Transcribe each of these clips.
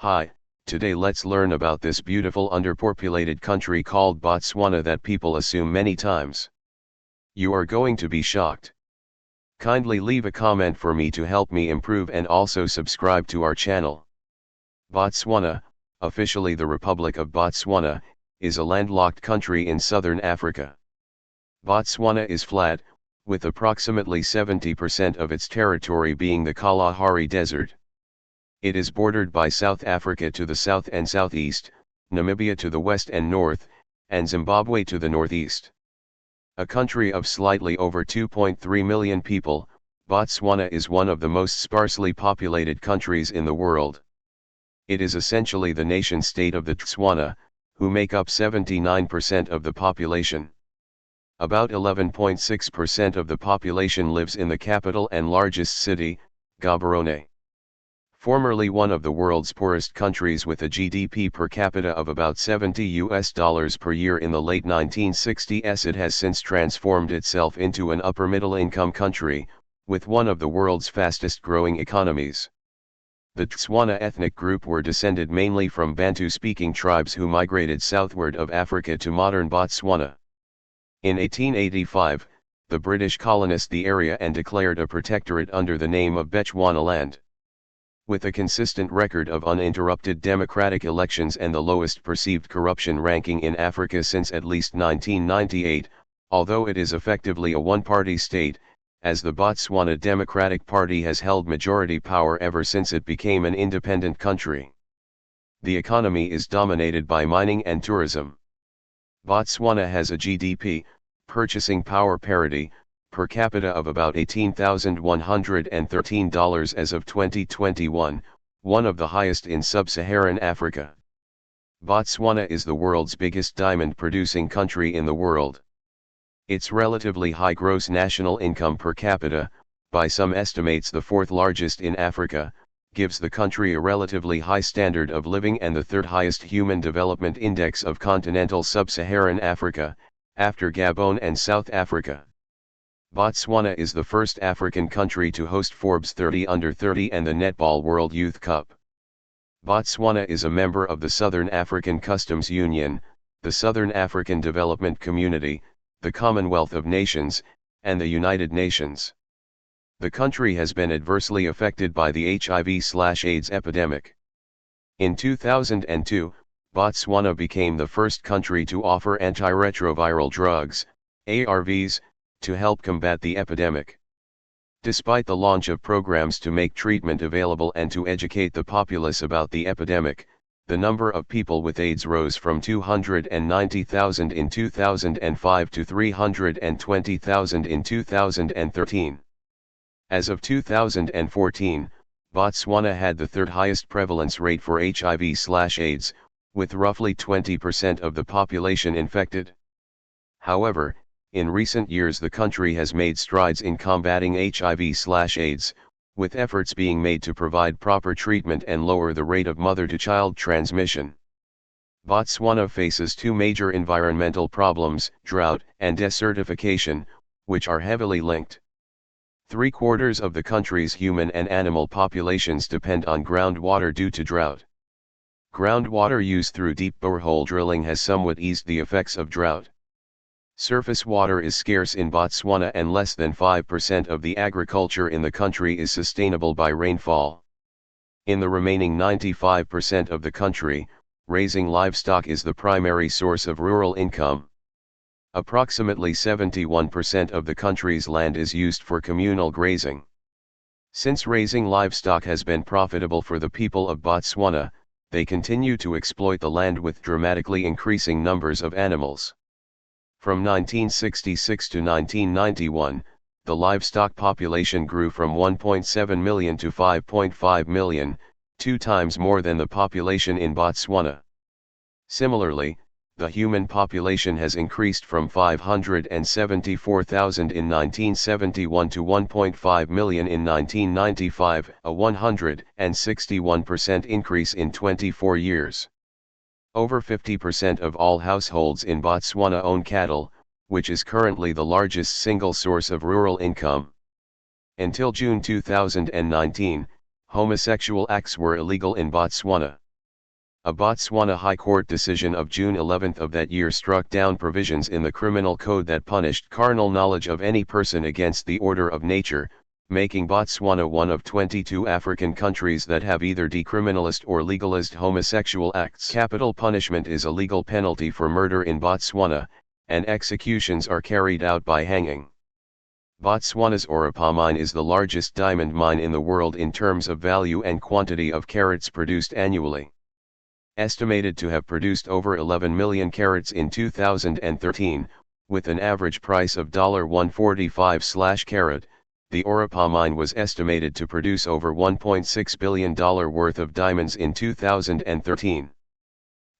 Hi, today let's learn about this beautiful underpopulated country called Botswana that people assume many times. You are going to be shocked. Kindly leave a comment for me to help me improve and also subscribe to our channel. Botswana, officially the Republic of Botswana, is a landlocked country in southern Africa. Botswana is flat, with approximately 70% of its territory being the Kalahari Desert. It is bordered by South Africa to the south and southeast, Namibia to the west and north, and Zimbabwe to the northeast. A country of slightly over 2.3 million people, Botswana is one of the most sparsely populated countries in the world. It is essentially the nation-state of the Tswana, who make up 79% of the population. About 11.6% of the population lives in the capital and largest city, Gaborone. Formerly one of the world's poorest countries with a GDP per capita of about $70 per year in the late 1960s, it has since transformed itself into an upper-middle-income country, with one of the world's fastest-growing economies. The Tswana ethnic group were descended mainly from Bantu-speaking tribes who migrated southward of Africa to modern Botswana. In 1885, the British colonized the area and declared a protectorate under the name of Bechuanaland. With a consistent record of uninterrupted democratic elections and the lowest perceived corruption ranking in Africa since at least 1998, although it is effectively a one-party state, as the Botswana Democratic Party has held majority power ever since it became an independent country. The economy is dominated by mining and tourism. Botswana has a GDP, purchasing power parity, per capita of about $18,113 as of 2021, one of the highest in sub-Saharan Africa. Botswana is the world's biggest diamond-producing country in the world. Its relatively high gross national income per capita, by some estimates the fourth largest in Africa, gives the country a relatively high standard of living and the third highest Human Development Index of continental sub-Saharan Africa, after Gabon and South Africa. Botswana is the first African country to host Forbes 30 Under 30 and the Netball World Youth Cup. Botswana is a member of the Southern African Customs Union, the Southern African Development Community, the Commonwealth of Nations, and the United Nations. The country has been adversely affected by the HIV/AIDS epidemic. In 2002, Botswana became the first country to offer antiretroviral drugs, ARVs, to help combat the epidemic. Despite the launch of programs to make treatment available and to educate the populace about the epidemic, the number of people with AIDS rose from 290,000 in 2005 to 320,000 in 2013. As of 2014, Botswana had the third highest prevalence rate for HIV/AIDS, with roughly 20% of the population infected. However, in recent years the country has made strides in combating HIV/AIDS, with efforts being made to provide proper treatment and lower the rate of mother-to-child transmission. Botswana faces two major environmental problems, drought and desertification, which are heavily linked. 3/4 of the country's human and animal populations depend on groundwater due to drought. Groundwater use through deep borehole drilling has somewhat eased the effects of drought. Surface water is scarce in Botswana and less than 5% of the agriculture in the country is sustainable by rainfall. In the remaining 95% of the country, raising livestock is the primary source of rural income. Approximately 71% of the country's land is used for communal grazing. Since raising livestock has been profitable for the people of Botswana, they continue to exploit the land with dramatically increasing numbers of animals. From 1966 to 1991, the livestock population grew from 1.7 million to 5.5 million, 2 times more than the population in Botswana. Similarly, the human population has increased from 574,000 in 1971 to 1.5 million in 1995, a 161% increase in 24 years. Over 50% of all households in Botswana own cattle, which is currently the largest single source of rural income. Until June 2019, homosexual acts were illegal in Botswana. A Botswana High Court decision of June 11 of that year struck down provisions in the criminal code that punished carnal knowledge of any person against the order of nature, making Botswana one of 22 African countries that have either decriminalized or legalized homosexual acts. Capital punishment is a legal penalty for murder in Botswana, and executions are carried out by hanging. Botswana's Orapa mine is the largest diamond mine in the world in terms of value and quantity of carats produced annually. Estimated to have produced over 11 million carats in 2013, with an average price of $145/carat, the Orapa mine was estimated to produce over $1.6 billion worth of diamonds in 2013.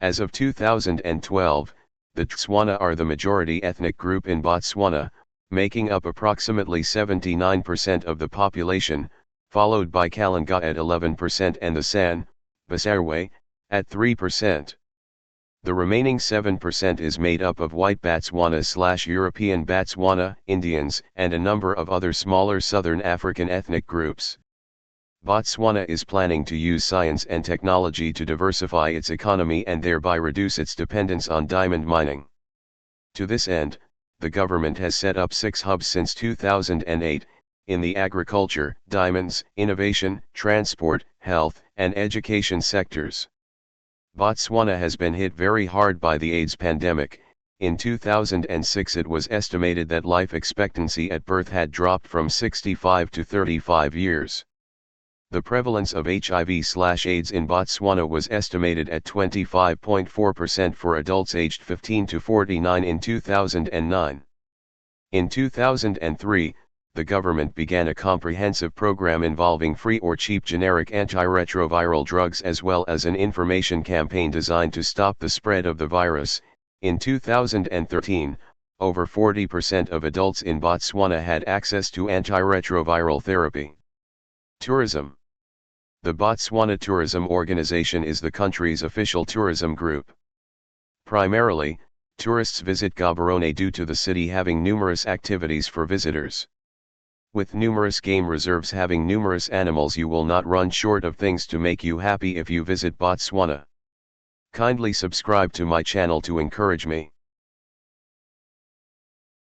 As of 2012, the Tswana are the majority ethnic group in Botswana, making up approximately 79% of the population, followed by Kalanga at 11% and the San, Basarwe, at 3%. The remaining 7% is made up of white Botswana/European Botswana, Indians, and a number of other smaller Southern African ethnic groups. Botswana is planning to use science and technology to diversify its economy and thereby reduce its dependence on diamond mining. To this end, the government has set up 6 hubs since 2008, in the agriculture, diamonds, innovation, transport, health, and education sectors. Botswana has been hit very hard by the AIDS pandemic. In 2006 it was estimated that life expectancy at birth had dropped from 65 to 35 years. The prevalence of HIV/AIDS in Botswana was estimated at 25.4% for adults aged 15 to 49 in 2009. In 2003, the government began a comprehensive program involving free or cheap generic antiretroviral drugs as well as an information campaign designed to stop the spread of the virus. In 2013, over 40% of adults in Botswana had access to antiretroviral therapy. Tourism. The Botswana Tourism Organization is the country's official tourism group. Primarily, tourists visit Gaborone due to the city having numerous activities for visitors. With numerous game reserves having numerous animals, you will not run short of things to make you happy if you visit Botswana. Kindly subscribe to my channel to encourage me.